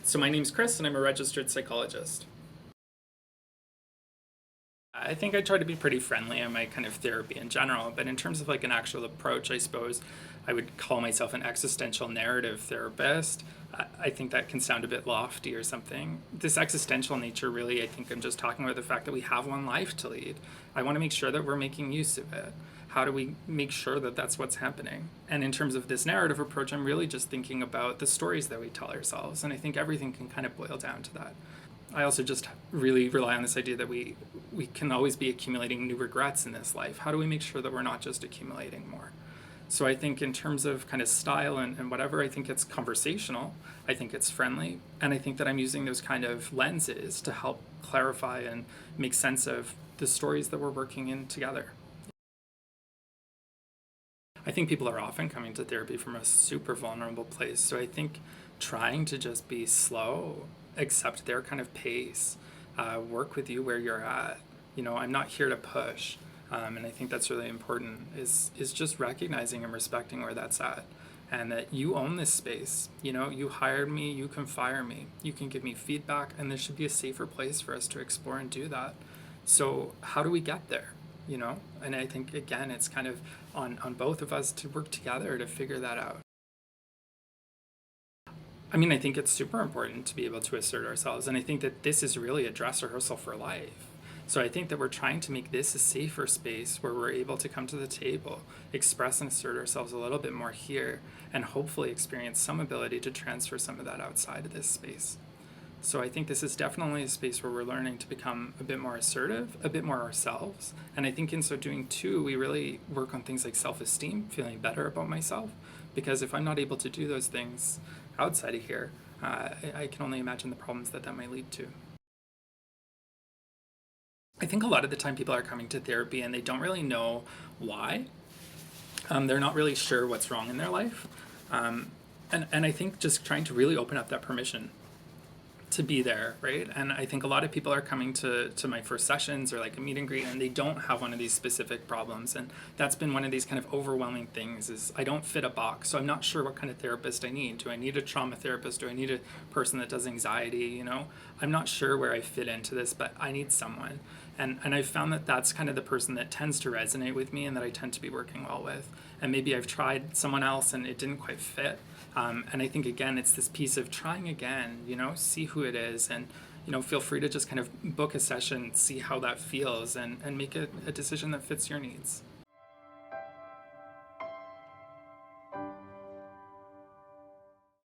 So my name's Chris, and I'm a registered psychologist. I think I try to be pretty friendly in my kind of therapy in general, but in terms of like an actual approach, I suppose I would call myself an existential narrative therapist. I think that can sound a bit lofty or something. This existential nature, really, I think I'm just talking about the fact that we have one life to lead. I want to make sure that we're making use of it. How do we make sure that that's what's happening? And in terms of this narrative approach, I'm really just thinking about the stories that we tell ourselves, and I think everything can kind of boil down to that. I also just really rely on this idea that we can always be accumulating new regrets in this life. How do we make sure that we're not just accumulating more? So I think in terms of kind of style and whatever, I think it's conversational, I think it's friendly, and I think that I'm using those kind of lenses to help clarify and make sense of the stories that we're working in together. I think people are often coming to therapy from a super vulnerable place. So I think trying to just be slow, accept their kind of pace, work with you where you're at. I'm not here to push. And I think that's really important is just recognizing and respecting where that's at. And that you own this space. You hired me, you can fire me, you can give me feedback, and there should be a safer place for us to explore and do that. So how do we get there? And I think again it's kind of on both of us to work together to figure that out. I think it's super important to be able to assert ourselves, and I think that this is really a dress rehearsal for life. So I think that we're trying to make this a safer space where we're able to come to the table, express and assert ourselves a little bit more here, and hopefully experience some ability to transfer some of that outside of this space. So I think this is definitely a space where we're learning to become a bit more assertive, a bit more ourselves. And I think in so doing too, we really work on things like self-esteem, feeling better about myself. Because if I'm not able to do those things outside of here, I can only imagine the problems that might lead to. I think a lot of the time people are coming to therapy and they don't really know why. They're not really sure what's wrong in their life. And I think just trying to really open up that permission to be there, right? And I think a lot of people are coming to my first sessions or like a meet and greet, and they don't have one of these specific problems. And that's been one of these kind of overwhelming things is I don't fit a box. So I'm not sure what kind of therapist I need. Do I need a trauma therapist? Do I need a person that does anxiety? I'm not sure where I fit into this, but I need someone. And I've found that that's kind of the person that tends to resonate with me and that I tend to be working well with. And maybe I've tried someone else and it didn't quite fit. And I think, again, it's this piece of trying again, see who it is, and, feel free to just kind of book a session, see how that feels, and make a decision that fits your needs.